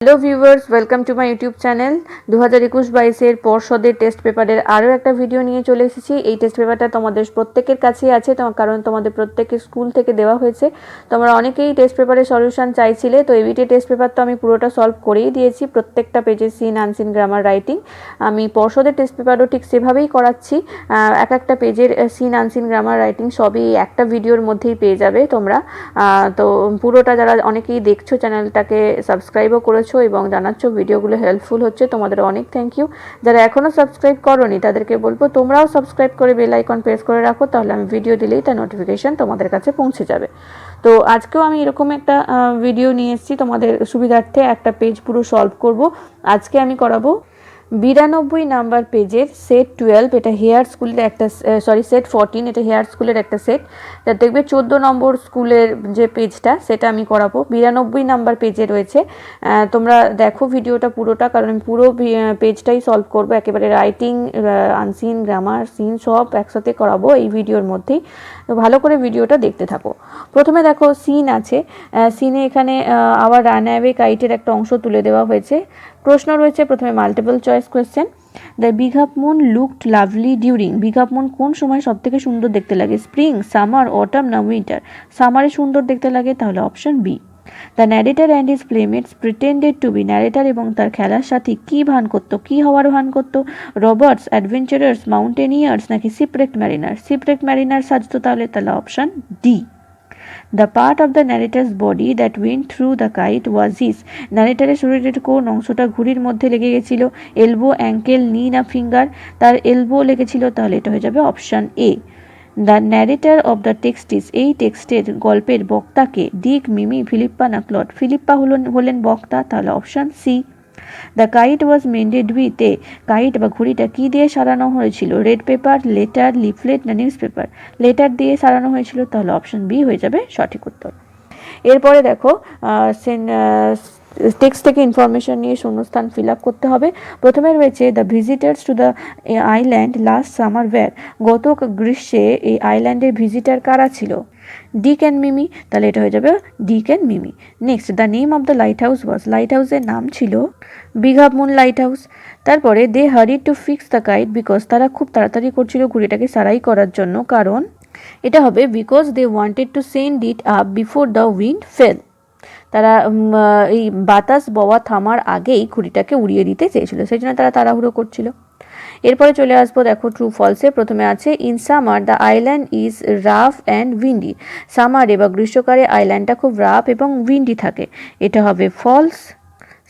Hello viewers, welcome to my YouTube channel. 2021-22 পর্ষদের test পেপারের আরও একটা ভিডিও নিয়ে চলে এসেছি। এই টেস্ট পেপারটা তোমাদের প্রত্যেকের কাছেই আছে, কারণ তোমাদের প্রত্যেকের স্কুল থেকে দেওয়া হয়েছে। তোমরা অনেকেই টেস্ট পেপারের সলিউশন চাইছিলে, তো এবিটি টেস্ট পেপার তো আমি পুরোটা সলভ করেই দিয়েছি। প্রত্যেকটা পেজে সিন আনসিন গ্রামার রাইটিং আমি পর্ষদের টেস্ট পেপারও ঠিক সেভাবেই করাচ্ছি। এক একটা পেজের সিন আনসিন গ্রামার রাইটিং সবই একটা ভিডিওর মধ্যেই পেয়ে যাবে তোমরা। তো পুরোটা যারা অনেকেই দেখছো, চ্যানেলটাকে সাবস্ক্রাইবও করেছো এবং জানাচ্ছ ভিডিওগুলো হেল্পফুল হচ্ছে, তোমাদের অনেক থ্যাংক ইউ। যারা এখনও সাবস্ক্রাইব করোনি তাদেরকে বলবো তোমরাও সাবস্ক্রাইব করে বেল আইকন প্রেস করে রাখো, তাহলে আমি ভিডিও দিলেই তার নোটিফিকেশান তোমাদের কাছে পৌঁছে যাবে। তো আজকেও আমি এরকম একটা ভিডিও নিয়ে এসেছি তোমাদের সুবিধার্থে। একটা পেজ পুরো সলভ করব আজকে। আমি করাবো 92 নাম্বার পেজের সেট 12। এটা হেয়ার স্কুলের একটা সেট 14, এটা হেয়ার স্কুলের একটা সেট। তা দেখবে 14 নম্বর স্কুলের যে পেজটা সেটা আমি করাবো। 92 নাম্বার পেজে রয়েছে। তোমরা দেখো ভিডিওটা পুরোটা, কারণ আমি পুরো পেজটাই সলভ করবো, একেবারে রাইটিং, আনসিন, গ্রামার, সিন সব একসাথে করাবো এই ভিডিওর মধ্যেই। তো ভালো করে ভিডিওটা দেখতে থাকো। প্রথমে দেখো সিন আছে। সিনে এখানে আবার রান অ্যাওয়ে কাইটের একটা অংশ তুলে দেওয়া হয়েছে। প্রশ্ন রয়েছে প্রথমে multiple choice question. The big half moon looked lovely during. Big half moon কোন সময় সব থেকে সুন্দর দেখতে লাগে? স্প্রিং, সামার, অটাম না উইন্টার? সামারে সুন্দর দেখতে লাগে, তাহলে option B. The narrator and his playmates pretended to be. Narrator এবং তার খেলার সাথী কী ভান করতো, কী হওয়ার ভান করতো? রবার্টস, অ্যাডভেঞ্চারার্স, মাউন্টেনিয়ার্স নাকি সিপ্রেক্ট ম্যারিনার? সিপ্রেক্ট ম্যারিনার সাজতো, তাহলে option D. The part of the narrator's body that went through the kite was his. narrator শরীরের কোন অংশটা ঘুড়ির মধ্যে লেগে গেছিল? এলবো, অ্যাঙ্কেল, নি না ফিঙ্গার? তার এলবো লেগেছিল, তাহলে এটা হয়ে যাবে option A. The narrator of the text is. এই টেক্সটের গল্পের বক্তাকে? ডিক, মিমি, ফিলিপ্পা না ক্লড? ফিলিপ্পা হলেন বক্তা, তাহলে option C. The kite was mended with a. Kite বা ঘুড়িটা কি দিয়ে সারানো হয়েছিল? রেড পেপার, লেটার, লিফলেট না নিউজ পেপার? লেটার দিয়ে সারানো হয়েছিল, তাহলে অপশন বি হয়ে যাবে সঠিক উত্তর। এরপরে দেখো টেক্সট থেকে ইনফরমেশন নিয়ে শূন্যস্থান ফিল আপ করতে হবে। প্রথমে রয়েছে the visitors to the island last summer were. গত গ্রীষ্মে এই আইল্যান্ডের ভিজিটার কারা ছিল? ডিক অ্যান্ড মিমি, তাহলে এটা হয়ে যাবে Dick and Mimi. Next, the name of the lighthouse was. লাইট হাউসের নাম ছিল big half moon lighthouse. তারপরে they hurried to fix the kite because. তারা খুব তাড়াতাড়ি করছিল ঘুড়িটাকে সারাই করার জন্য, কারণ এটা হবে because they wanted to send it up before the wind fell. তারা এই বাতাস বওয়া থামার আগেই ঘুড়িটাকে উড়িয়ে দিতে চেয়েছিল, সেই জন্য তারা তাড়াহুড়ো করছিল। এরপরে চলে আসবো দেখো ট্রু ফলসে। প্রথমে আছে in summer the island is rough and windy. সামারে বা গ্রীষ্মকালে আইল্যান্ডটা খুব রাফ এবং উইন্ডি থাকে, এটা হবে ফলস।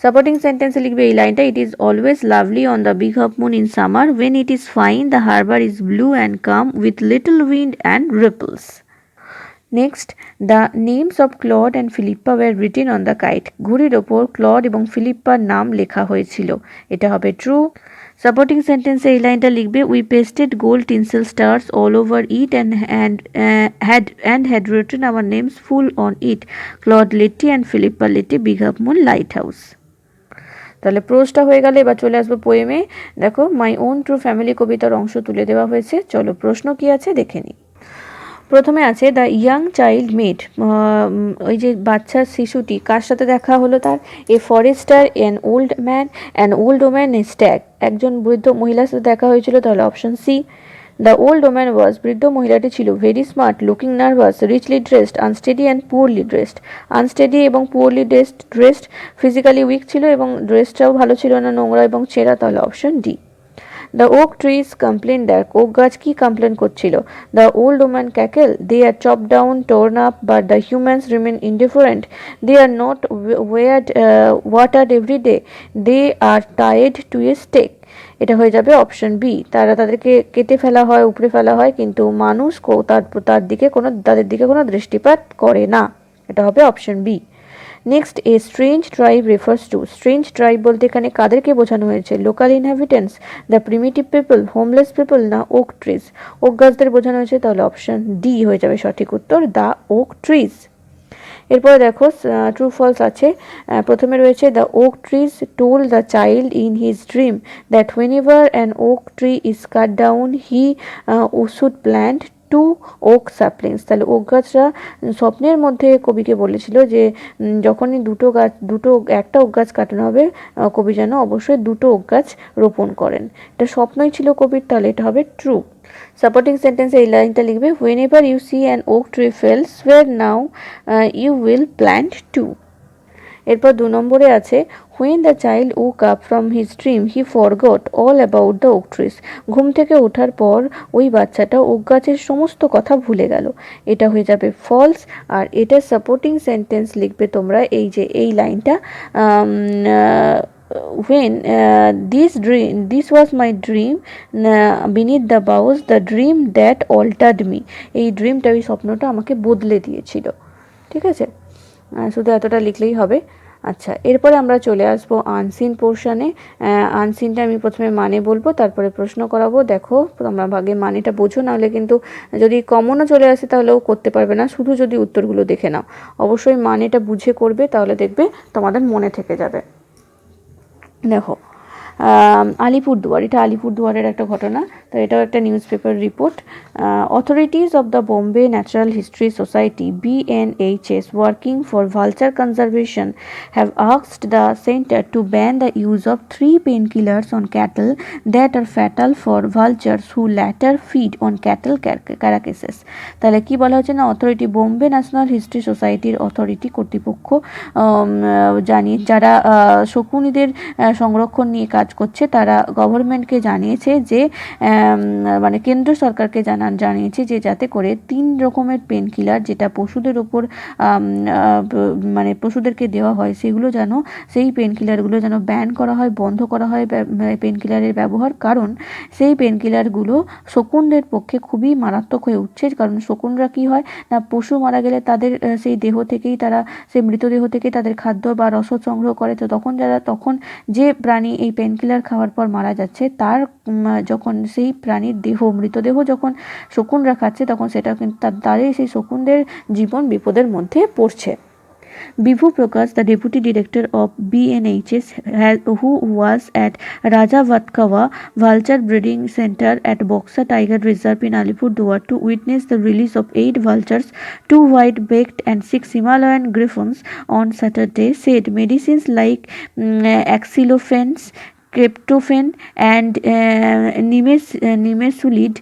সাপোর্টিং সেন্টেন্সে লিখবে এই লাইনটা, it is always lovely on the big half moon in summer when it is fine the harbour is blue and calm with little wind and ripples. Next, the names of Claude and Philippa were written on the kite. ঘুড়ির ওপর clod এবং ফিলিপ্পার নাম লেখা হয়েছিল, এটা হবে true. Supporting সেন্টেন্সে এই লাইনটা লিখবে, we pasted gold tinsel stars all over it and had written our names full on it. Claude Letty and Philippa Letty big half moon lighthouse. তাহলে প্রোজটা হয়ে গেলে এবার চলে আসবো পোয়েমে। দেখো মাই ওন ট্রু ফ্যামিলি কবিতার অংশ তুলে দেওয়া হয়েছে। চলো প্রশ্ন কি আছে দেখে নিই। প্রথমে আছে দ্য ইয়াং চাইল্ড মেট। ওই যে বাচ্চা শিশুটি কার সাথে দেখা হলো তার? A forester, an old man, an old woman, a stag. একজন বৃদ্ধ মহিলার সাথে দেখা হয়েছিল, তাহলে option C. The old woman was. বৃদ্ধ মহিলাটি ছিল very smart, looking nervous, richly dressed, unsteady and poorly dressed. Unsteady এবং পুয়ারলি ড্রেসড, ফিজিক্যালি উইক ছিল এবং ড্রেসটাও ভালো ছিল না, নোংরা এবং ছেঁড়া, তাহলে option D. The oak trees complain that. Oak গাছ কি কমপ্লেন করছিল? The old woman cackle, they are chop down, torn up, but the humans remain indifferent, they are not watered every day, they are tied to a stake. এটা হয়ে যাবে option B. তাদেরকে কেটে ফেলা হয়, উপড়ে ফেলা হয়, কিন্তু মানুষ তাদের দিকে কোনো দৃষ্টিপাত করে না, এটা হবে option B. Next, a strange tribe refers to. Strange tribe বলতে এখানে কাদেরকে বোঝানো হয়েছে? Local inhabitants, the primitive people, homeless people না ওক ট্রিজ? ওক গাছদের বোঝানো হয়েছে, তাহলে অপশন ডি হয়ে যাবে সঠিক উত্তর, দ্য ওক ট্রিজ। এরপরে দেখো ট্রু ফলস আছে। প্রথমে রয়েছে the oak trees told the child in his dream that whenever an oak tree is cut down he should plant two oak saplings. তাহলে ওক গাছরা স্বপ্নের মধ্যে কবিকে বলেছিল যে যখনই একটা ওক গাছ কাটানো হবে কবি যেন অবশ্যই দুটো ওক গাছ রোপণ করেন। এটা স্বপ্নই ছিল কবির, তাহলে এটা হবে ট্রু। সাপোর্টিং সেন্টেন্সে এই লাইনটা লিখবে, whenever you see an oak tree fell swear now you will plant two. এরপর 2 নম্বরে আছে, when the child woke up from his dream he forgot all about the oak trees. ঘুম থেকে ওঠার পর ওই বাচ্চাটা ওক গাছের সমস্ত কথা ভুলে গেল। এটা হয়ে যাবে ফলস। আর এটা সাপোর্টিং সেন্টেন্স লিখবে তোমরা এই যে এই লাইনটা, when this was my dream beneath the boughs, the dream that altered me. এই ড্রিমটা, ওই স্বপ্নটা আমাকে বদলে দিয়েছিল। ঠিক আছে, শুধু এতটা লিখলেই হবে। আচ্ছা, এরপরে আমরা চলে আসবো আনসিন পোর্শনে। আনসিনটা আমি প্রথমে মানে বলবো, তারপরে প্রশ্ন করাবো। দেখো তোমরা ভাগে মানেটা বোঝো, নাহলে কিন্তু যদি কমনও চলে আসে তাহলেও করতে পারবে না, শুধু যদি উত্তরগুলো দেখে নাও। অবশ্যই মানেটা বুঝে করবে, তাহলে দেখবে তোমাদের মনে থেকে যাবে। দেখো আলিপুরদুয়ার, এটা আলিপুরদুয়ারের একটা ঘটনা, তো এটাও একটা news paper report. Authorities of the Bombay natural history society BNHS working for vulture conservation have asked the centre to ban the use of 3 painkillers on cattle that are fatal for vultures who later feed on cattle carcasses. তাহলে কি বলা হচ্ছে না, authority Bombay national history সোসাইটির authority কর্তৃপক্ষ জানিয়ে, যারা শকুনিদের সংরক্ষণ নিয়ে কাজ করছে, তারা গভর্নমেন্টকে জানিয়েছে যে মানে কেন্দ্র সরকারকে জানিয়েছে যে যাতে করে 3 রকমের পেন কিলার যেটা পশুদের ওপর মানে পশুদেরকে দেওয়া হয়, সেগুলো যেন, সেই পেন কিলারগুলো যেন ব্যান করা হয়, বন্ধ করা হয় পেন কিলারের ব্যবহার। কারণ সেই পেন কিলারগুলো শকুনদের পক্ষে খুবই মারাত্মক হয়ে উঠছে। কারণ শকুনরা কি হয় না, পশু মারা গেলে তাদের সেই দেহ থেকেই তারা, সেই মৃতদেহ থেকে তাদের খাদ্য বা রসদ সংগ্রহ করে। তো তখন যে প্রাণী এই পেনকিলার খাওয়ার পর মারা যাচ্ছে, তার যখন সেই প্রাণীর মৃতদেহ যখন শকুনরা খাচ্ছে, তখন সেটা কিন্তু তারই সেই শকুনদের জীবন বিপদের মধ্যে পড়ছে। Bibhu Prakash, the Deputy Director of BNHS, who was at Rajavatkava Vulture Breeding Center at Boxa Tiger Reserve in Alipurduar to witness the release of 8 vultures, 2 white-beaked and 6 Himalayan griffons on Saturday, said medicines like axilofenes, tryptophan and nimesulide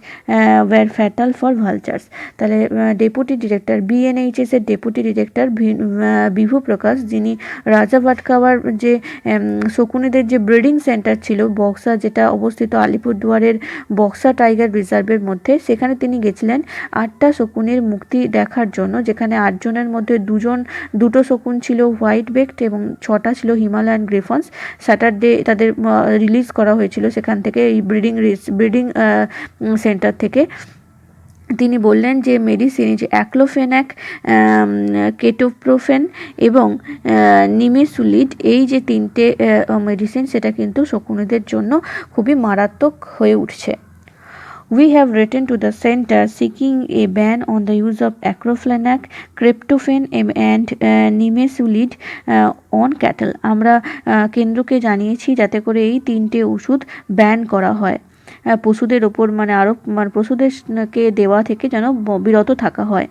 were fatal for vultures. তাহলে deputy director, BNHS এর deputy director বিভু প্রকাশ, যিনি রাজাভাটকাওয়ার যে শকুনিদের যে breeding centre ছিল বক্সা, যেটা অবস্থিত আলিপুরদুয়ারের Buxa tiger রিজার্ভের মধ্যে, সেখানে তিনি গেছিলেন 8টা শকুনির মুক্তি দেখার জন্য, যেখানে 8 জনের মধ্যে দুটো শকুন ছিল হোয়াইট বেকড এবং 6টা ছিল হিমালয়ান গ্রিফন্স। স্যাটারডে তাদের রিলিজ করা হয়েছিল সেখান থেকে, এই ব্রিডিং সেন্টার থেকে। তিনি বললেন যে মেডিসিন, যে অ্যাক্লোফেনাক, কেটোপ্রোফেন এবং নিমেসুলিড, এই যে 3টে মেডিসিন, সেটা কিন্তু শকুনিদের জন্য খুবই মারাত্মক হয়ে উঠছে। We have written to the center seeking a ban on the use of acrofenac, tryptophan and nimesulide on cattle. আমরা কেন্দ্রকে জানিয়েছি যাতে করে এই 3টে ওষুধ ব্যান করা হয়, পশুদের ওপর পশুদেরকে দেওয়া থেকে যেন বিরত থাকা হয়।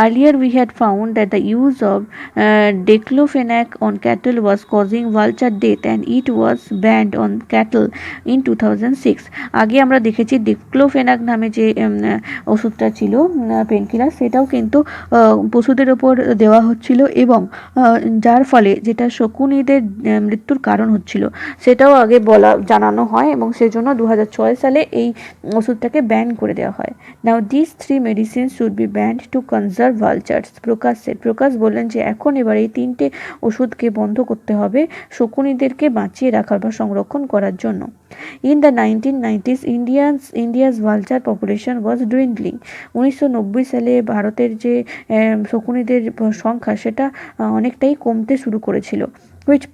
Earlier we had found that the use of diclofenac on cattle was causing vulture death and it was banned on cattle in 2006. আগে আমরা দেখেছি ডিক্লোফেনাক নামে যে ওষুধটা ছিল পেনকিলার, সেটাও কিন্তু পশুদের ওপর দেওয়া হচ্ছিল এবং যার ফলে যেটা শকুনিদের মৃত্যুর কারণ হচ্ছিল, সেটাও আগে জানানো হয় এবং সেজন্য 2006 সালে এই ওষুধটাকে ব্যান করে দেওয়া হয়। Now this 3 medicine should be banned to conserve vultures, Prakash বললেন যে এখন এবার এই 3টে ওষুধকে বন্ধ করতে হবে শকুনিদেরকে বাঁচিয়ে রাখার বা সংরক্ষণ করার জন্য। In the 1990s, India's vulture population was dwindling. 1990 সালে ভারতের যে শকুনিদের সংখ্যা, সেটা অনেকটাই কমতে শুরু করেছিল, which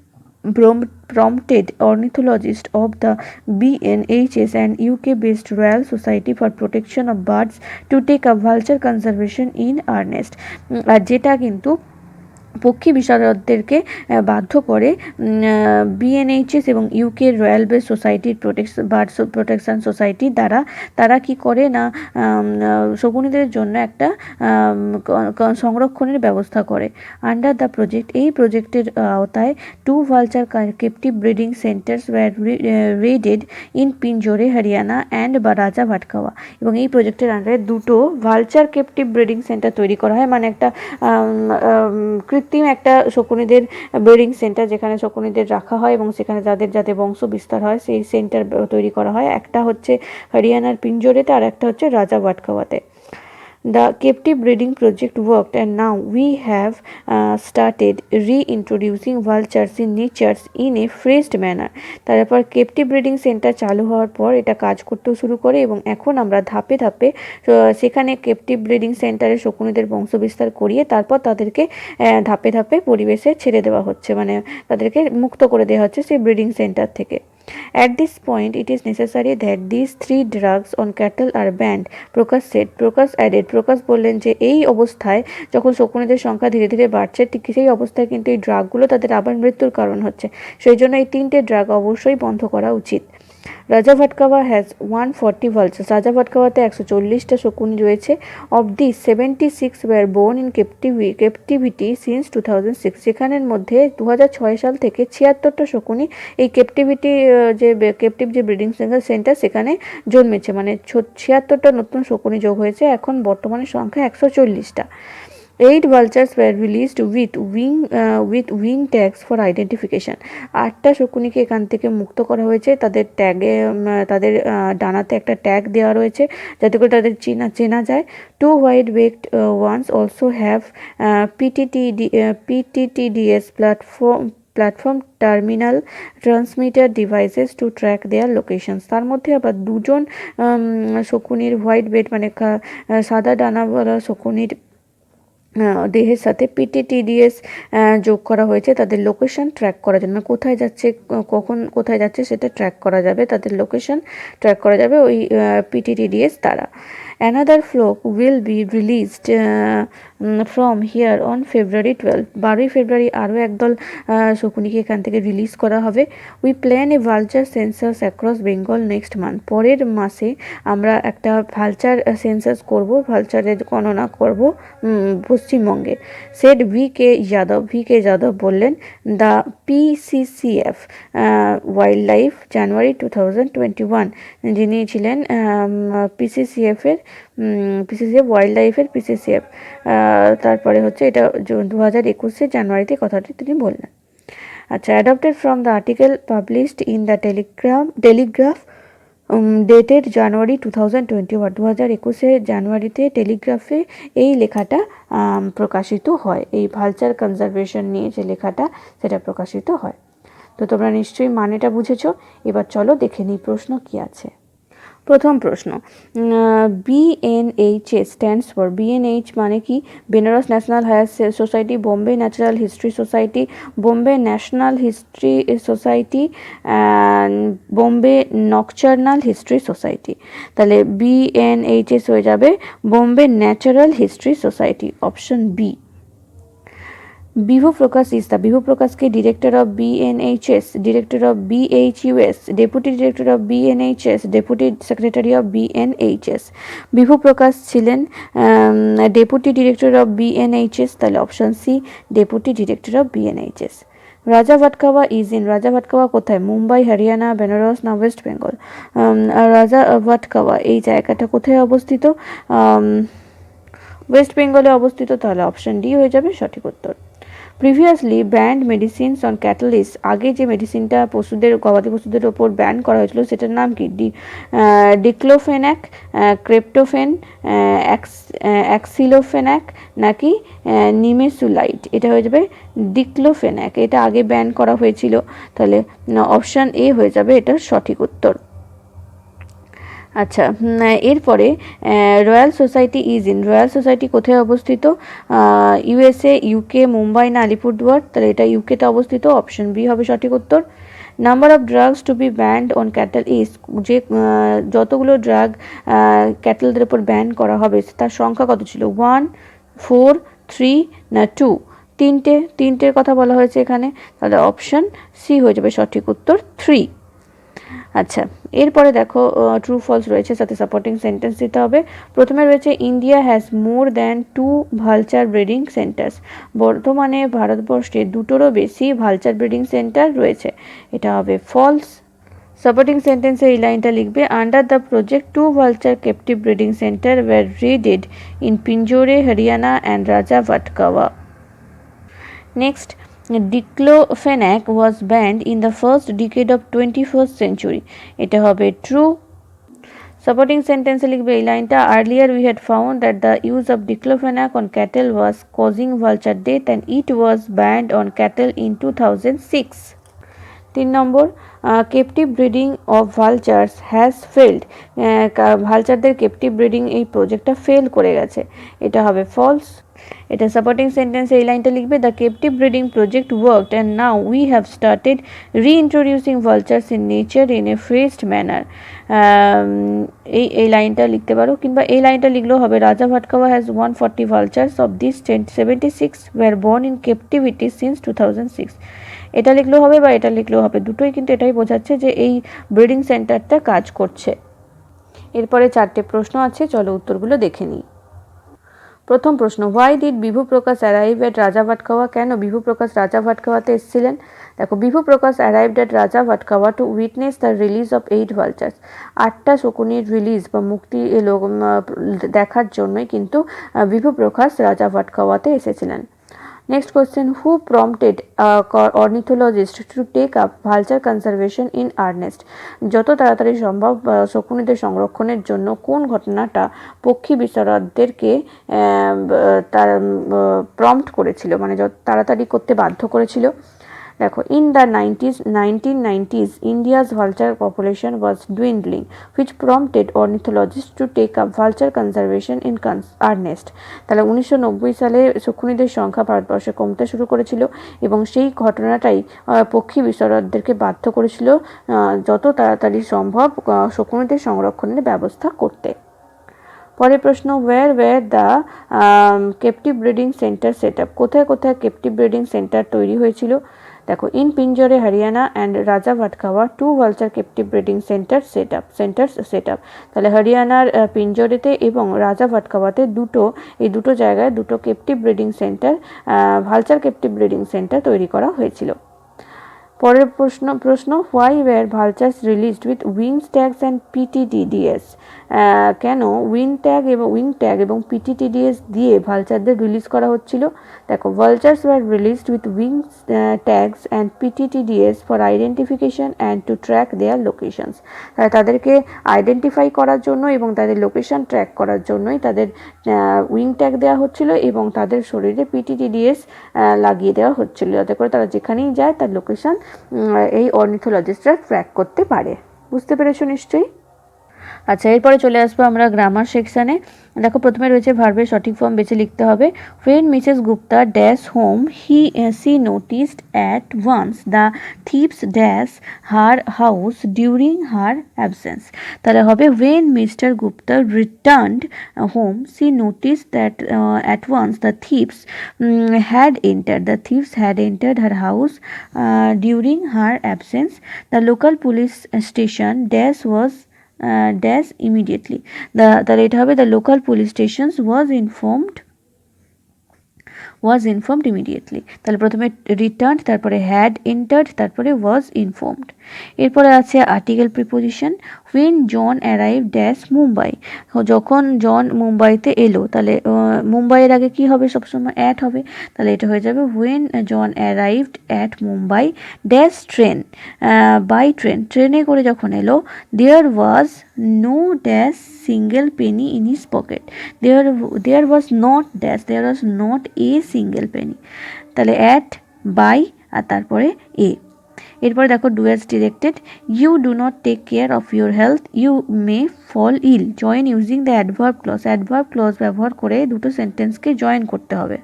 prompted ornithologists of the BNHS and UK-based Royal Society for Protection of Birds to take up vulture conservation in earnest. আর যেটা কিন্তু পক্ষী বিশারদদেরকে বাধ্য করে বিএনএইচএস এবং ইউকে রয়্যাল বেস সোসাইটির বার্ড প্রোটেকশন সোসাইটির দ্বারা তারা কি করে না শকুনিদের জন্য একটা সংরক্ষণের ব্যবস্থা করে। আন্ডার দ্য প্রজেক্ট, এই প্রজেক্টের আওতায় 2 vulture captive breeding centres were readied in Pinjore Haryana and Raja Bhatkhawa. এবং এই প্রজেক্টের আন্ডারে 2টো ভালচার ক্যাপটিভ ব্রিডিং সেন্টার তৈরি করা হয়, মানে একটা কৃত্রিম একটা শকুনিদের ব্রিডিং সেন্টার যেখানে শকুনিদের রাখা হয় এবং সেখানে তাদের যাতে বংশ বিস্তার হয় সেই সেন্টার তৈরি করা হয়। একটা হচ্ছে হরিয়ানার পিঞ্জোরেতে আর একটা হচ্ছে রাজা ভাটকাওয়াতে। The captive breeding project worked and now we have started reintroducing vultures in nature in a phased manner. তারপর ক্যাপটিভ ব্রিডিং সেন্টার চালু হওয়ার পর এটা কাজ করতেও শুরু করে এবং এখন আমরা ধাপে ধাপে সেখানে ক্যাপটিভ ব্রিডিং সেন্টারে শকুনিদের বংশবিস্তার করিয়ে তারপর তাদেরকে ধাপে ধাপে পরিবেশে ছেড়ে দেওয়া হচ্ছে, মানে তাদেরকে মুক্ত করে দেওয়া হচ্ছে সেই ব্রিডিং সেন্টার থেকে। At this point, it is necessary that these 3 drugs on cattle are banned, Prakash said. Prakash added, প্রকাশ বললেন যে এই অবস্থায় যখন শকুনিদের সংখ্যা ধীরে ধীরে বাড়ছে ঠিক সেই অবস্থায় কিন্তু এই ড্রাগগুলো তাদের আবার মৃত্যুর কারণ হচ্ছে, সেই জন্য এই 3টে ড্রাগ অবশ্যই বন্ধ করা উচিত। রাজা ভাটকাওয়া হ্যাজ 140 ভালচার্স, রাজা ভাটকাওয়াতে 140টা শকুনি রয়েছে। Of this 76 were born in captivity since 2006, সেখানের মধ্যে 2006 সাল থেকে 76টা শকুনি এই ক্যাপটিভ যে ব্রিডিং সেন্টার সেখানে জন্মেছে, মানে 76টা নতুন শকুনি যোগ হয়েছে, এখন বর্তমানে সংখ্যা 140টা। 8 vultures were released with wing tags for identification. 8টা শকুনিকে এখান থেকে মুক্ত করা হয়েছে, তাদের ট্যাগে তাদের ডানাতে একটা ট্যাগ দেওয়া রয়েছে যাতে করে তাদের চেনা যায়। 2 white-backed ones also have PTTDS platform terminal transmitter devices to track their locations. তার মধ্যে আবার 2জন শকুনির হোয়াইট বেড মানে সাদা ডানাওয়ালা শকুনির দেহের সাথে পিটিটিডিএস যোগ করা হয়েছে তাদের লোকেশন ট্র্যাক করার জন্য, কোথায় যাচ্ছে কখন কোথায় যাচ্ছে সেটা ট্র্যাক করা যাবে, তাদের লোকেশন ট্র্যাক করা যাবে ওই পিটিটিডিএস দ্বারা। Another flock will be released from here on February 12. 12 ফেব্রুয়ারি আরও একদল শকুনিকে এখান থেকে রিলিজ করা হবে। We plan a vulture census across Bengal next month. পরের মাসে আমরা একটা ভালচার সেন্সাস করব, ভালচারের গণনা করব পশ্চিমবঙ্গে। Shed VK. যাদব বললেন। দ্য PCCF ওয়াইল্ড-লাইফ জানুয়ারি 2021, যিনি ছিলেন PCCF ওয়াইল্ড-লাইফের PCCF, তারপরে হচ্ছে এটা 2021 জানুয়ারিতে কথাটি তিনি বললেন। আচ্ছা, adapted from the article published in the Telegraph dated January 2021, 2021 জানুয়ারিতে টেলিগ্রাফে এই লেখাটা প্রকাশিত হয়, এই ভালচার কনজারভেশন নিয়ে যে লেখাটা সেটা প্রকাশিত হয়। তো তোমরা নিশ্চয়ই মানেটা বুঝেছো। এবার চলো দেখে নিই প্রশ্ন কি আছে। প্রথম প্রশ্ন, BNHS স্ট্যান্ডস ফর, BNH মানে কি? Benaras national higher society, Bombay natural history society, Bombay national history society, Bombay nocturnal history society. তাহলে BNHS হয়ে যাবে Bombay natural history society, option B. Bibhu Prakash ইস্তা, বিভু প্রকাশকে director of BNHS, director of BHUS, deputy director of BNHS, deputy secretary of BNHS। Bibhu Prakash ছিলেন deputy director of BNHS, তাহলে option C, deputy director of BNHS। Raja ভাটকাওয়া is in, রাজা ভাটকাওয়া কোথায়? মুম্বাই, হরিয়ানা, বেনারস না West Bengal? রাজা ভাটকাওয়া এই জায়গাটা কোথায় অবস্থিত? ওয়েস্ট বেঙ্গলে অবস্থিত, তাহলে অপশন ডি হয়ে যাবে সঠিক উত্তর। প্রিভিয়াসলি ব্যান্ড মেডিসিনস অন ক্যাটালিস, আগে যে মেডিসিনটা গবাদি পশুদের ওপর ব্যান করা হয়েছিল সেটার নাম কি? ডিক্লোফেনাক, ক্রেপ্টোফেন, অ্যাক্সিলোফেনাক নাকি নিমেসুলাইট? এটা হয়ে যাবে ডিক্লোফেনাক, এটা আগে ব্যান করা হয়েছিল, তাহলে অপশান এ হয়ে যাবে এটা সঠিক উত্তর। আচ্ছা, এরপরে royal society is in, royal society কোথায় অবস্থিত? USA, UK, মুম্বাই না আলিপুরদুয়ার? তাহলে এটা ইউকেতে অবস্থিত, অপশন বি হবে সঠিক উত্তর। Number of drugs to be banned on cattle is, যে যতগুলো ড্রাগ ক্যাটেলদের উপর ব্যান করা হবে তার সংখ্যা কত ছিল? 1, 4, 3 না 2? তিনটের কথা বলা হয়েছে এখানে, তাহলে অপশন সি হয়ে যাবে সঠিক উত্তর 3। আচ্ছা, এরপরে দেখো ট্রু ফলস রয়েছে, সাথে সাপোর্টিং সেন্টেন্স দিতে হবে। প্রথমে রয়েছে India has more than 2 vulture breeding centres. বর্তমানে ভারতবর্ষে দুটোরও বেশি ভালচার ব্রিডিং সেন্টার রয়েছে, এটা হবে ফলস। সাপোর্টিং সেন্টেন্সে এই লাইনটা লিখবে, under the project 2 vulture captive breeding centre were readied in Pinjore, Haryana and Rajabhatkhawa. Next, diclofenac was banned in the first decade of 21st century. এটা হবে true. Supporting sentence লিখবে এই লাইনটা, earlier we had found that the use of diclofenac on cattle was causing vulture death and it was banned on cattle in 2006. 3 number, captive breeding of vultures has failed. ভালচারদের captive breeding এই প্রজেক্টটা fail করে গেছে, এটা হবে false. এটা supporting সেন্টেন্সে এই লাইনটা লিখবে, the captive breeding project worked and now we have started reintroducing vultures in nature in a phased manner. এই লাইনটা লিখতে পারো, কিংবা এই লাইনটা লিখলেও হবে, Rajabhatkhawa has 140 vultures of this 76 were born in captivity since 2006। এটা লিখলেও হবে বা এটা লিখলেও হবে, দুটোই কিন্তু এটাই বোঝাচ্ছে যে এই ব্রিডিং সেন্টারটা কাজ করছে। এরপরে 4টে প্রশ্ন আছে, চলো উত্তরগুলো দেখে নিই। প্রথম প্রশ্ন, why did Bibhu Prakash arrive at Rajabhatkhawa? কেন বিভু প্রকাশ রাজাভাটকাওয়াতে এসেছিলেন? দেখো, Bibhu Prakash arrived at Rajabhatkhawa to witness the release of 8 vultures. 8টা শকুনির রিলিজ বা মুক্তি দেখার জন্যই কিন্তু বিভু প্রকাশ রাজাভাটকাওয়াতে এসেছিলেন। Next question, who prompted ornithologist to take up vulture conservation in earnest? যত তাড়াতাড়ি সম্ভব শকুনিদের সংরক্ষণের জন্য কোন ঘটনাটা পক্ষী বিশারদদেরকে তার প্রম্পট করেছিল, মানে যত তাড়াতাড়ি করতে বাধ্য করেছিল? দেখো, in the 1990s India's vulture population was dwindling which prompted ornithologist to take up vulture conservation in earnest. তাহলে 1990 সালে শকুনিদের সংখ্যা ভারতবর্ষে কমতে শুরু করেছিল এবং সেই ঘটনাটাই পক্ষী বিশারদদেরকে বাধ্য করেছিল যত তাড়াতাড়ি সম্ভব শকুনিদের সংরক্ষণের ব্যবস্থা করতে। পরের প্রশ্ন, where the captive breeding centre set up? কোথায় কোথায় ক্যাপটিভ ব্রিডিং সেন্টার তৈরি হয়েছিল? দেখো, in Pinjore Haryana and Rajabhatkhawa 2 vulture captive breeding centre set up. তাহলে হরিয়ানার পিঞ্জোরেতে এবং রাজাভাটকাওয়াতে এই দুটো জায়গায় দুটো captive breeding centre, vulture captive breeding centre তৈরি করা হয়েছিল। পরের প্রশ্ন, why were vultures released with wings tags and PTTDs? কেন উইং ট্যাগ এবং পিটিটিডিএস দিয়ে ভালচারদের রিলিজ করা হচ্ছিল? দেখো, vultures were released with wings tags and PTTDs for identification and to track their locations. তাদেরকে আইডেন্টিফাই করার জন্য এবং তাদের লোকেশন ট্র্যাক করার জন্যই তাদের উইং ট্যাগ দেওয়া হচ্ছিল এবং তাদের শরীরে পিটিটিডিএস লাগিয়ে দেওয়া হচ্ছিল, যাতে করে তারা যেখানেই যায় তার লোকেশন এই অর্নিথোলজিস্টরা ট্র্যাক করতে পারে। বুঝতে পেরেছো নিশ্চয়ই? আচ্ছা, এরপরে চলে আসবো আমরা গ্রামার সেকশানে। দেখো, প্রথমে রয়েছে ভার্বের সঠিক ফর্ম বেছে লিখতে হবে। When Mrs. Gupta dash home, she noticed at once the thieves dash her house during her absence. তাহলে হবে, when Mr. Gupta returned home, she noticed that at once the thieves had entered her house during her absence. The local police station dash was dash immediately. তাহলে এটা হবে, the local police stations was informed immediately. তাহলে প্রথমে returned, তারপরে had entered, তারপরে was informed। এরপরে আছে article preposition. when John arrived dash Mumbai, যখন জন মুম্বাইতে এলো, তাহলে মুম্বাইয়ের আগে কি হবে, সবসময় অ্যাট হবে, তাহলে এটা হয়ে যাবে when John arrived at Mumbai dash train, by train, ট্রেনে করে যখন এলো, there was no dash single penny in his pocket, there was not a single penny। তাহলে at, by আর তারপরে a। এরপরে দেখো, do as directed. You do not take care of your health, you may fall ill. Join using the adverb clause ব্যবহার করে দুটো সেন্টেন্সকে join করতে হবে।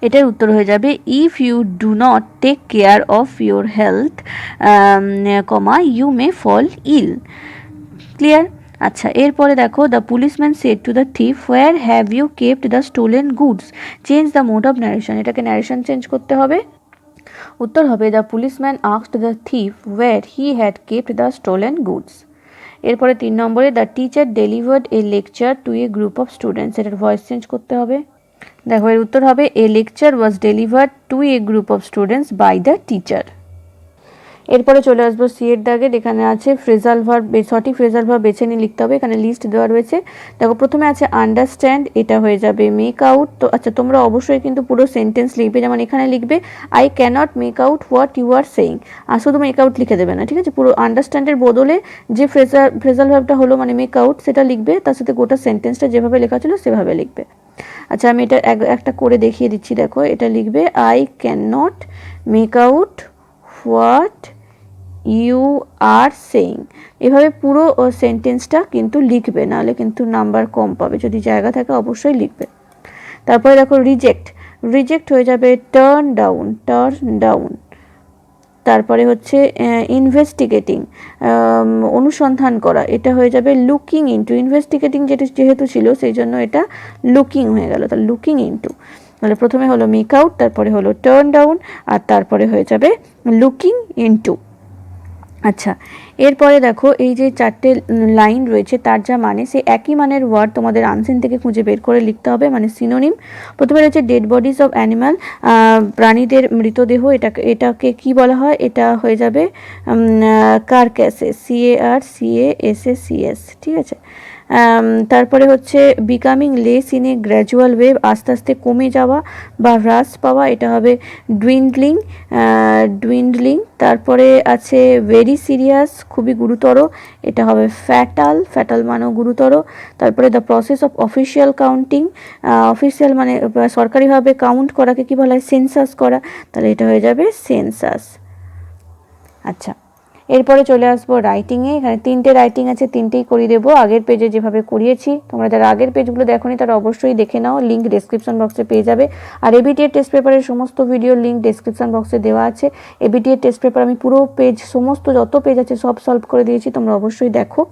এটার উত্তর হয়ে যাবে, if you do not take care of your health, you may fall ill. Clear? আচ্ছা, এরপরে দেখো, the policeman said to the thief, where have you kept the stolen goods, change the mode of narration. এটাকে narration change করতে হবে। উত্তর হবে, the policeman asked the thief where he had kept the stolen goods. এরপরে 3 নম্বরে, the teacher delivered a lecture to a group of students. এটার voice change করতে হবে। দেখো, এর উত্তর হবে, a lecture was delivered to a group of students by the teacher. এরপরে চলে আসবো সি এর দাগের। এখানে আছে ফ্রেজাল ভার্ব, সঠিক ফ্রেজাল ভার্ব বেছে নিয়ে লিখতে হবে। এখানে লিস্ট দেওয়া রয়েছে। দেখো, প্রথমে আছে আন্ডারস্ট্যান্ড, এটা হয়ে যাবে মেক আউট। তো আচ্ছা, তোমরা অবশ্যই কিন্তু পুরো সেন্টেন্স লিখবে। যেমন এখানে লিখবে, I can't make out what you are saying. আর শুধু মেক আউট লিখে দেবে না, ঠিক আছে? পুরো আন্ডারস্ট্যান্ডের বদলে যে ফ্রেজাল ভার্বটা হলো মানে মেক আউট, সেটা লিখবে। তার সাথে গোটা সেন্টেন্সটা যেভাবে লেখা ছিল সেভাবে লিখবে। আচ্ছা, আমি এটা একটা করে দেখিয়ে দিচ্ছি। দেখো, এটা লিখবে, I can not make out what you are saying. এভাবে পুরো সেন্টেন্সটা কিন্তু লিখবে, নাহলে কিন্তু নাম্বার কম পাবে। যদি জায়গা থাকে অবশ্যই লিখবে। তারপরে দেখো, রিজেক্ট। রিজেক্ট হয়ে যাবে টার্ন ডাউন, টার্ন ডাউন। তারপরে হচ্ছে ইনভেস্টিগেটিং, অনুসন্ধান করা, এটা হয়ে যাবে লুকিং ইনটু। ইনভেস্টিগেটিং যেহেতু ছিল সেই জন্য এটা লুকিং হয়ে গেল। তাহলে লুকিং ইনটু, তাহলে প্রথমে হলো মেক আউট, তারপরে হলো টার্ন ডাউন, আর তারপরে হয়ে যাবে লুকিং ইনটু। আচ্ছা, এরপরে দেখো, এই যে 4টে লাইন রয়েছে তার যা মানে, সে একই মানের ওয়ার্ড তোমাদের আনসিন থেকে খুঁজে বের করে লিখতে হবে, মানে সিনোনিম। প্রথমে রয়েছে ডেড বডিজ অফ অ্যানিমাল, প্রাণীদের মৃতদেহ। এটাকে কি বলা হয়? এটা হয়ে যাবে কারক্যাসেস, CARCASSES, ঠিক আছে? তারপরে হচ্ছে becoming less in a gradual way, আস্তে আস্তে কমে যাওয়া বা হ্রাস পাওয়া, এটা হবে ডুইন্ডলিং, ডুইন্ডলিং। তারপরে আছে ভেরি সিরিয়াস, খুবই গুরুতর, এটা হবে ফ্যাটাল, ফ্যাটাল মানেও গুরুতর। তারপরে the process of official counting, official মানে সরকারিভাবে কাউন্ট করাকে কি বলা হয়? সেন্সাস করা, তাহলে এটা হয়ে যাবে সেন্সাস। আচ্ছা, এরপরে চলে আসবো রাইটিংয়ে। এখানে 3টে রাইটিং আছে, 3টেই করিয়ে দেবো আগের পেজে যেভাবে করিয়েছি। তোমরা যারা আগের পেজগুলো দেখোনি তারা অবশ্যই দেখে নাও, লিঙ্ক ডেসক্রিপশন বক্সে পেয়ে যাবে। আর এবিটিএ টেস্ট পেপারের সমস্ত ভিডিওর লিঙ্ক ডেসক্রিপশন বক্সে দেওয়া আছে। এবিটিএ টেস্ট পেপার আমি পুরো পেজ, সমস্ত যত পেজ আছে সব সলভ করে দিয়েছি, তোমরা অবশ্যই দেখো।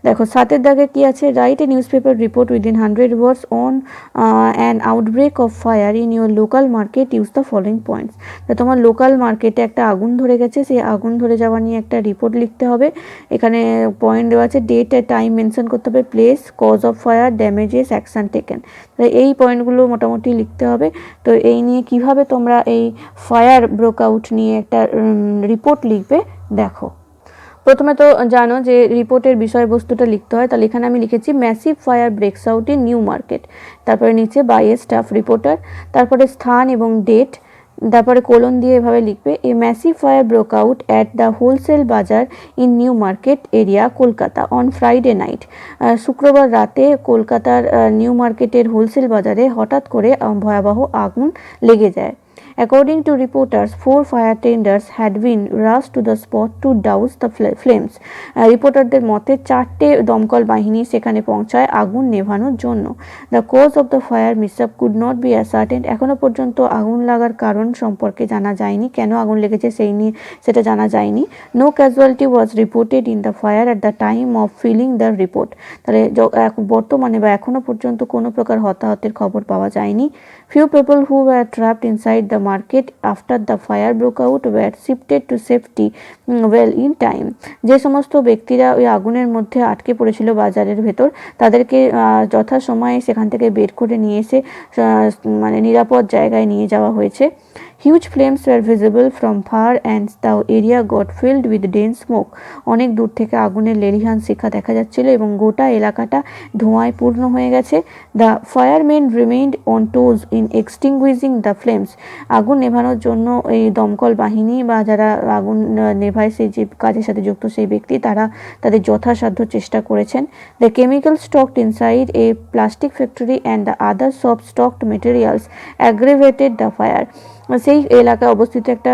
দেখো, 7এর দাগে কি আছে? Write a news paper report within 100 words on an outbreak of fire in your local market, use the following points. তো তোমার লোকাল মার্কেটে একটা আগুন ধরে গেছে, সেই আগুন ধরে যাওয়া নিয়ে একটা রিপোর্ট লিখতে হবে। এখানে পয়েন্ট দেওয়া আছে, ডেট আর টাইম মেনশন করতে হবে, place, cause of fire, damages, action taken. এই পয়েন্টগুলো মোটামুটি লিখতে হবে। তো এই নিয়ে কিভাবে তোমরা এই ফায়ার ব্রোক আউট নিয়ে একটা রিপোর্ট লিখবে দেখো। প্রথমে তো জানো যে রিপোর্টের বিষয়বস্তুটা লিখতে হয়, তাহলে এখানে আমি লিখেছি massive fire ব্রেকস out in New market. তারপরে নিচে বাই এ স্টাফ রিপোর্টার, তারপরে স্থান এবং ডেট, তারপরে কোলন দিয়ে এভাবে লিখবে, a massive fire broke out at the wholesale bazaar in New Market area Kolkata on Friday night. শুক্রবার রাতে কলকাতার নিউ মার্কেটের হোলসেল বাজারে হঠাৎ করে ভয়াবহ আগুন লেগে যায়। According to reporters, 4 fire tenders had been rushed to the spot to douse the flames. রিপোর্টারদের মতে 4টে দমকল বাহিনী সেখানে পৌঁছায় আগুন নেভানোর জন্য। The cause of the fire mishap could not be ascertained. এখনো পর্যন্ত আগুন লাগার কারণ সম্পর্কে জানা যায়নি, কেন আগুন লেগেছে সেটা জানা যায়নি। No casualty was reported in the fire at the time of filling the report. তাহলে বর্তমানে বা এখনো পর্যন্ত কোনো প্রকার হতাহতের খবর পাওয়া যায়নি। Few people who were trapped inside the market after the fire broke out were shifted to safety well in time. যে সমস্ত ব্যক্তিরা ওই আগুনের মধ্যে আটকে পড়েছিল বাজারের ভেতর, তাদেরকে যথাসময়ে সেখান থেকে বের করে নিয়ে এসে মানে নিরাপদ জায়গায় নিয়ে যাওয়া হয়েছে। Huge flames were visible from far and the area got filled with dense smoke. অনেক দূর থেকে আগুনের লেলিহান শিখা দেখা যাচ্ছিল এবং গোটা এলাকাটা ধোঁয়ায় পূর্ণ হয়ে গেছে। The firemen remained on toes in extinguishing the flames. আগুন নেভানোর জন্য এই দমকল বাহিনী বা যারা আগুন নেভায় সেই যে কাজের সাথে যুক্ত সেই ব্যক্তি, তারা তাদের যথাসাধ্য চেষ্টা করেছেন। The chemical stocked inside a plastic factory and the other soft stocked materials aggravated the fire. সেই এলাকায় অবস্থিত একটা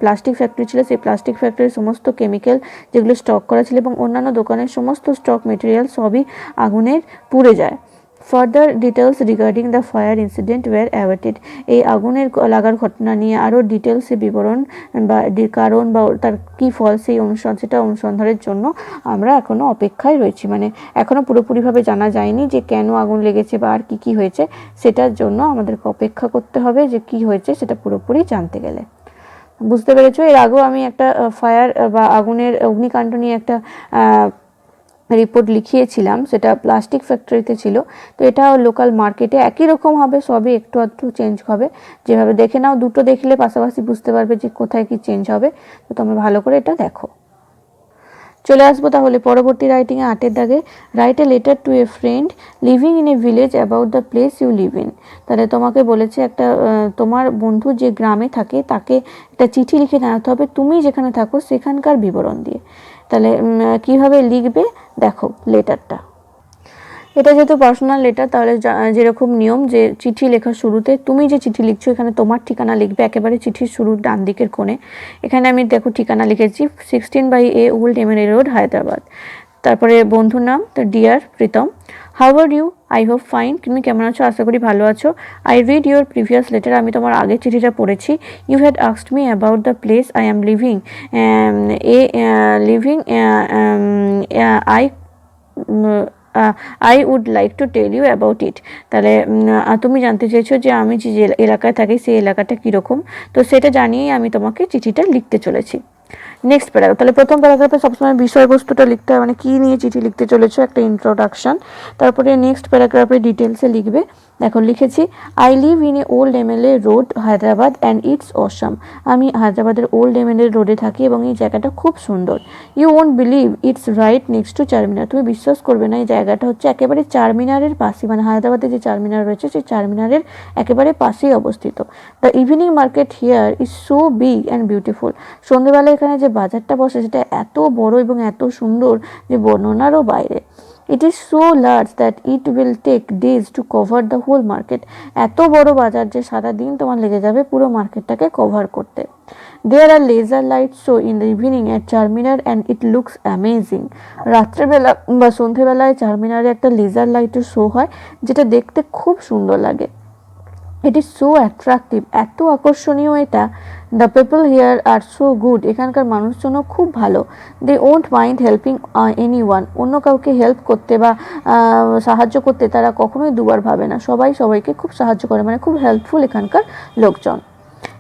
প্লাস্টিক ফ্যাক্টরি ছিল, সেই প্লাস্টিক ফ্যাক্টরির সমস্ত কেমিক্যাল যেগুলো স্টক করা ছিল এবং অন্যান্য দোকানের সমস্ত স্টক মেটেরিয়াল সবই আগুনের পুড়ে যায়। Further details regarding the fire incident are awaited. এই আগুনের লাগার ঘটনা নিয়ে আরও ডিটেলসে বিবরণ বা কারণ বা তার কী ফল সেই সেটা অনুসন্ধানের জন্য আমরা এখনও অপেক্ষায় রয়েছি। মানে এখনও পুরোপুরিভাবে জানা যায়নি যে কেন আগুন লেগেছে বা আর কী হয়েছে, সেটার জন্য আমাদেরকে অপেক্ষা করতে হবে যে কী হয়েছে সেটা পুরোপুরি জানতে গেলে। বুঝতে পেরেছো? এর আগেও আমি একটা ফায়ার বা অগ্নিকাণ্ড নিয়ে একটা রিপোর্ট লিখিয়েছিলাম, সেটা প্লাস্টিক ফ্যাক্টরিতে ছিল। তো এটা লোকাল মার্কেটে একই রকম হবে, সবই একটু আধটু চেঞ্জ হবে। যেভাবে দেখে নাও, দুটো দেখলে পাশাপাশি বুঝতে পারবে যে কোথায় কি চেঞ্জ হবে। তো তোমরা ভালো করে এটা দেখো। চলে আসবো তাহলে পরবর্তী রাইটিংয়ে 8 দাগে। Write a letter to a friend living in a village about the place you live in. তাহলে তোমাকে বলেছে একটা তোমার বন্ধু যে গ্রামে থাকে তাকে একটা চিঠি লিখে জানাতে হবে তুমি যেখানে থাকো সেখানকার বিবরণ দিয়ে। তাহলে কিভাবে লিখবে দেখো লেটারটা। এটা যেহেতু পার্সোনাল লেটার, তাহলে যেরকম নিয়ম যে চিঠি লেখার শুরুতে তুমি যে চিঠি লিখছো এখানে তোমার ঠিকানা লিখবে একেবারে চিঠির শুরুর ডান দিকের কোণে। এখানে আমি দেখো ঠিকানা লিখেছি 16/A old MNA road, Hyderabad. তারপরে বন্ধুর নাম, তো dear Pritam. How are you? I hope fine. তুমি কেমন আছো? আশা করি ভালো আছো। I read your previous letter. আমি তোমার আগের চিঠিটা পড়েছি। You had asked me about the place I am living I I would like to tell you about it. তাহলে তুমি জানতে চেয়েছো যে আমি যে এলাকায় থাকি সেই এলাকাটা কীরকম, তো সেটা জানিয়েই আমি তোমাকে চিঠিটা লিখতে চলেছি। Next paragraph. তাহলে প্রথম প্যারাগ্রাফে সবসময় বিষয়বস্তুটা লিখতে হয়, মানে কী নিয়ে চিঠি লিখতে চলেছো, একটা ইন্ট্রোডাকশন। তারপরে নেক্সট প্যারাগ্রাফে ডিটেলসে লিখবে। দেখো লিখেছি, I live in a old MLA road Hyderabad and it's awesome. আমি হায়দ্রাবাদের ওল্ড এমএলএ রোডে থাকি এবং এই জায়গাটা খুব সুন্দর। You won't believe it's right next to Charminar. তুমি বিশ্বাস করবে না, এই জায়গাটা হচ্ছে একেবারে চারমিনারের পাশে, মানে হায়দ্রাবাদে যে চারমিনার রয়েছে সেই চারমিনারের একেবারে পাশেই অবস্থিত। The evening market here is so big and beautiful. সন্ধ্যেবেলা এখানে যে বাজারটা বসে সেটা এত বড় এবং এত সুন্দর যে বর্ণনারও বাইরে। It is so large that it will take days to cover the whole market. এত বড় বাজার যে সারাদিন তোমার লেগে যাবে পুরো মার্কেটটাকে কভার করতে। There are laser light show in the evening at Charminar and it looks amazing. রাত্রেবেলা বা সন্ধ্যেবেলায় চারমিনারে একটা লেজার লাইটের শো হয় যেটা দেখতে খুব সুন্দর লাগে। It is so attractive. এত আকর্ষণীয় এটা। The people here are so good. এখানকার মানুষজনও খুব ভালো। They won't mind helping any one. অন্য কাউকে হেল্প করতে বা সাহায্য করতে তারা কখনোই দুবার ভাবে না। সবাই সবাইকে খুব সাহায্য করে, মানে খুব হেল্পফুল এখানকার লোকজন।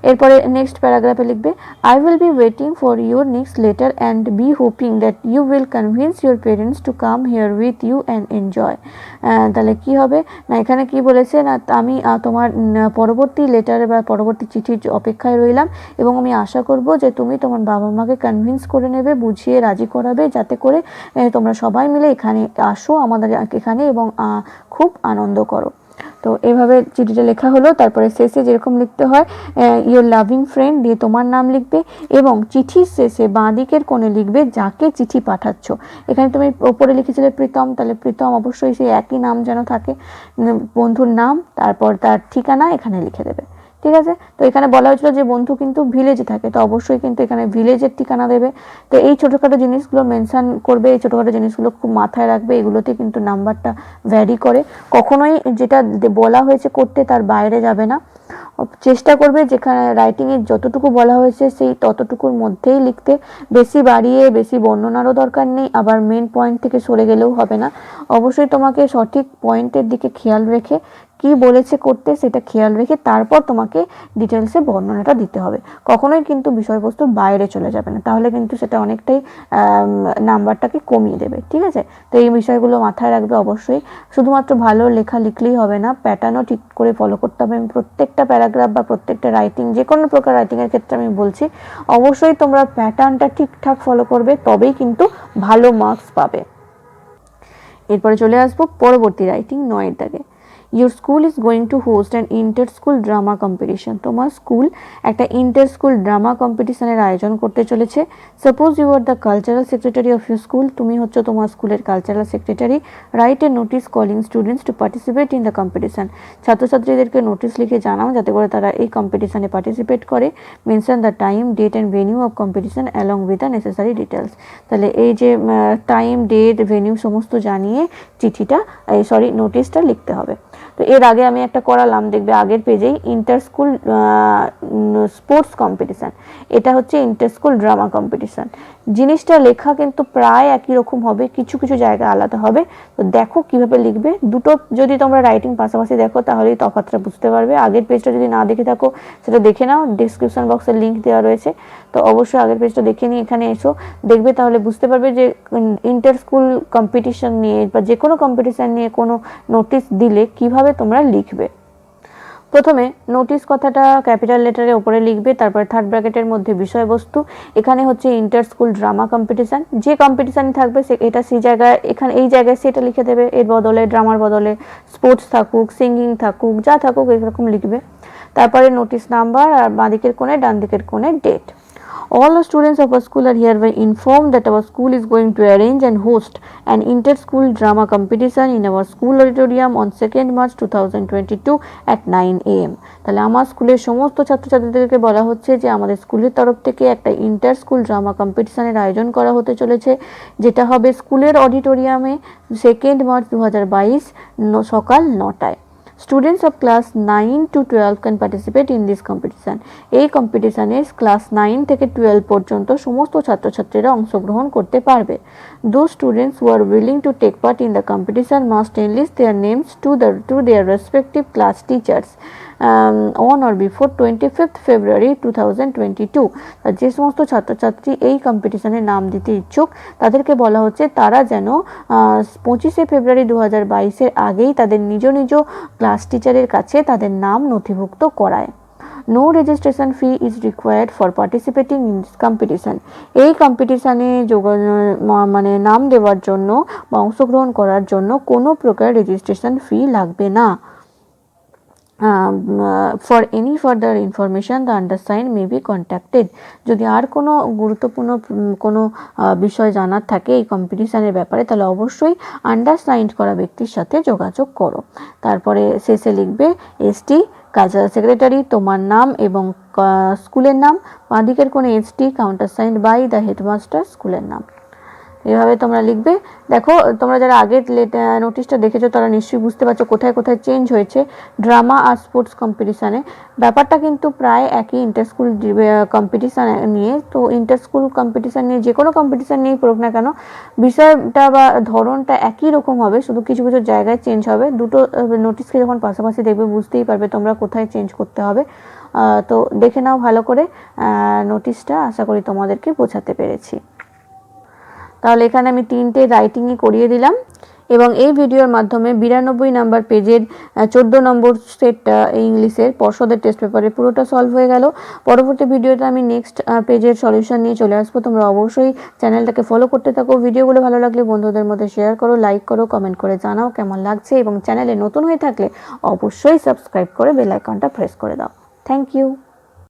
এরপরে নেক্সট প্যারাগ্রাফে লিখবে, I will be waiting for your next letter and be hoping that you will convince your parents to come here with you and enjoy. তাহলে কি হবে না, এখানে কি বলেছে না, আমি তোমার পরবর্তী লেটার বা পরবর্তী চিঠির অপেক্ষায় রইলাম এবং আমি আশা করব যে তুমি তোমার বাবা মাকে কনভিন্স করে নেবে, বুঝিয়ে রাজি করাবে, যাতে করে তোমরা সবাই মিলে এখানে আসো আমাদের এখানে এবং খুব আনন্দ করো। তো এভাবে চিঠিটা লেখা হলো। তারপরে শেষে যেরকম লিখতে হয় ইয়োর লাভিং ফ্রেন্ড দিয়ে তোমার নাম লিখবে এবং চিঠির শেষে বাঁ দিকের কোণে লিখবে যাকে চিঠি পাঠাচ্ছ। এখানে তুমি ওপরে লিখেছিলে প্রীতম, তাহলে প্রীতম অবশ্যই সেই একই নাম যেন থাকে, বন্ধুর নাম, তারপর তার ঠিকানা এখানে লিখে দেবে। ঠিক আছে? তো এখানে বলা হয়েছিল যে বন্ধু কিন্তু ভিলেজে থাকে, তো অবশ্যই কিন্তু এখানে ভিলেজের ঠিকানা দেবে। তো এই ছোটোখাটো জিনিসগুলো মেনশন করবে, এই ছোটোখাটো জিনিসগুলো খুব মাথায় রাখবে। এগুলোতে কিন্তু নাম্বারটা ভ্যারি করে, কখনোই যেটা বলা হয়েছে করতে তার বাইরে যাবে না। চেষ্টা করবে যেখানে রাইটিংয়ে যতটুকু বলা হয়েছে সেই ততটুকুর মধ্যেই লিখতে। বেশি বাড়িয়ে বেশি বর্ণনারও দরকার নেই, আবার মেন পয়েন্ট থেকে সরে গেলেও হবে না। অবশ্যই তোমাকে সঠিক পয়েন্টের দিকে খেয়াল রেখে কি বলেছে করতে সেটা খেয়াল রেখে তারপর তোমাকে ডিটেলসে বর্ণনাটা দিতে হবে। কখনোই কিন্তু বিষয়বস্তুর বাইরে চলে যাবে না, তাহলে কিন্তু সেটা অনেকটাই নাম্বারটাকে কমিয়ে দেবে। ঠিক আছে? তো এই বিষয়গুলো মাথায় রাখবে অবশ্যই। শুধুমাত্র ভালো লেখা লিখলেই হবে না, প্যাটার্নও ঠিক করে ফলো করতে হবে। আমি প্রত্যেকটা প্যারাগ্রাফ বা প্রত্যেকটা রাইটিং, যে কোনো প্রকার রাইটিংয়ের ক্ষেত্রে আমি বলছি অবশ্যই তোমরা প্যাটার্নটা ঠিকঠাক ফলো করবে, তবেই কিন্তু ভালো মার্কস পাবে। এরপরে চলে আসবো পরবর্তী রাইটিং 9 দাগে। Your school is going to host an inter school drama competition, তোমার স্কুল একটা ইন্টার স্কুল ড্রামা কম্পিটিশনের আয়োজন করতে চলেছে। Suppose you are the cultural secretary of your school, তুমি হচ্ছে তোমার স্কুলের cultural secretary. Write a notice calling students to participate in the competition, ছাত্রছাত্রীদেরকে নোটিশ লিখে জানাও যাতে করে তারা এই কম্পিটিশনে পার্টিসিপেট করে। Mention the time, date and venue of competition along with the necessary details. তাহলে এই যে টাইম, ডেট, ভেনিউ সমস্ত জানিয়ে চিঠিটা নোটিশটা লিখতে হবে। তো এর আগে আমি একটা করালাম, দেখবে আগের পেজেই, ইন্টার স্কুল স্পোর্টস কম্পিটিশান, এটা হচ্ছে ইন্টার স্কুল ড্রামা কম্পিটিশান। জিনিসটা লেখা কিন্তু প্রায় একই রকম হবে, কিছু কিছু জায়গা আলাদা হবে। তো দেখো কিভাবে লিখবে, দুটো যদি তোমরা রাইটিং পাশাপাশি দেখো তাহলেই তফাৎটা বুঝতে পারবে। আগের পেজটা যদি না দেখে থাকো সেটা দেখে নাও, ডিসক্রিপশন বক্সে লিঙ্ক দেওয়া রয়েছে। তো অবশ্যই আগের পেজটা দেখে নিয়ে এখানে এসো, দেখবে তাহলে বুঝতে পারবে যে ইন্টার স্কুল কম্পিটিশন নিয়ে বা যে কোনো কম্পিটিশন নিয়ে কোনো নোটিশ দিলে কিভাবে তোমরা লিখবে। প্রথমে নোটিশ কথাটা ক্যাপিটাল লেটারে উপরে লিখবে, তারপরে থার্ড ব্র্যাকেটের মধ্যে বিষয়বস্তু। এখানে হচ্ছে ইন্টার স্কুল ড্রামা কম্পিটিশান, যে কম্পিটিশান থাকবে এটা সেই জায়গায়, এখানে এই জায়গায় সেটা লিখে দেবে, এর বদলে ড্রামার বদলে স্পোর্টস থাকুক, সিঙ্গিং থাকুক, যা থাকুক এরকম লিখবে। তারপরে নোটিশ নাম্বার, আর বাঁ দিকের কোণে ডান দিকের কোণে date. All the students of our school are hereby informed that our school is going to arrange and host an inter-school drama competition in our school auditorium on 2nd March 2022 at 9 AM. তাহলে আমার স্কুলের সমস্ত ছাত্রছাত্রীদেরকে বলা হচ্ছে যে আমাদের স্কুলের তরফ থেকে একটা ইন্টার স্কুল ড্রামা কম্পিটিশনের আয়োজন করা হতে চলেছে, যেটা হবে স্কুলের অডিটোরিয়ামে 2nd March 2022 সকাল 9টায়। Students of class 9 to 12 can participate in this competition. এই কম্পিটিশনে ক্লাস 9 থেকে 12 পর্যন্ত সমস্ত ছাত্রছাত্রীরা অংশগ্রহণ করতে পারবে। Those students who are willing to take part in the competition must enlist their names to their respective class teachers on or before 25th February 2022. যে সমস্ত ছাত্রছাত্রী এই কম্পিটিশনে নাম দিতে ইচ্ছুক তাদেরকে বলা হচ্ছে তারা যেন 25শে ফেব্রুয়ারি 2022-এর আগেই তাদের নিজ নিজ ক্লাস টিচারের কাছে তাদের নাম নথিভুক্ত করায়। No registration fee is required for participating in this competition. এই কম্পিটিশনে মানে নাম দেওয়ার জন্য বা অংশগ্রহণ করার জন্য কোনো প্রকার রেজিস্ট্রেশন ফি লাগবে না। For any further information the undersigned may be contacted. যদি আর কোনো গুরুত্বপূর্ণ কোনো বিষয় জানার থাকে এই কম্পিটিশনের ব্যাপারে তাহলে অবশ্যই আন্ডারসাইন্ড করা ব্যক্তির সাথে যোগাযোগ করো। তারপরে শেষে লিখবে এসটি কালচারাল সেক্রেটারি, তোমার নাম এবং স্কুলের নাম, বাঁ দিকের কোনো এসটি কাউন্টারসাইন্ড বাই দ্য হেডমাস্টার, স্কুলের নাম। এভাবে তোমরা লিখবে। দেখো তোমরা যারা আগের নোটিশটা দেখেছো তারা নিশ্চয়ই বুঝতে পারছো কোথায় কোথায় চেঞ্জ হয়েছে ড্রামা আর স্পোর্টস কম্পিটিশানে। ব্যাপারটা কিন্তু প্রায় একই ইন্টার স্কুল কম্পিটিশান নিয়ে। তো ইন্টার স্কুল কম্পিটিশান নিয়ে যে কোনো কম্পিটিশান নিয়েই পড়ুক না কেন বিষয়টা বা ধরনটা একই রকম হবে, শুধু কিছু কিছু জায়গায় চেঞ্জ হবে। দুটো নোটিশকে যখন পাশাপাশি দেখবে বুঝতেই পারবে তোমরা কোথায় চেঞ্জ করতে হবে। তো দেখে নাও ভালো করে নোটিশটা, আশা করি তোমাদেরকে বোঝাতে পেরেছি। তাহলে এখানে আমি 3টে রাইটিংই করিয়ে দিলাম এবং এই ভিডিওর মাধ্যমে 92 নাম্বার পেজের 14 নম্বর সেটটা ইংলিশের পর্ষদের টেস্ট পেপারে পুরোটা সলভ হয়ে গেল। পরবর্তী ভিডিওতে আমি নেক্সট পেজের সলিউশন নিয়ে চলে আসবো। তোমরা অবশ্যই চ্যানেলটাকে ফলো করতে থাকো। ভিডিওগুলো ভালো লাগলে বন্ধুদের মধ্যে শেয়ার করো, লাইক করো, কমেন্ট করে জানাও কেমন লাগছে এবং চ্যানেলে নতুন হয়ে থাকলে অবশ্যই সাবস্ক্রাইব করে বেল আইকনটা প্রেস করে দাও। Thank you.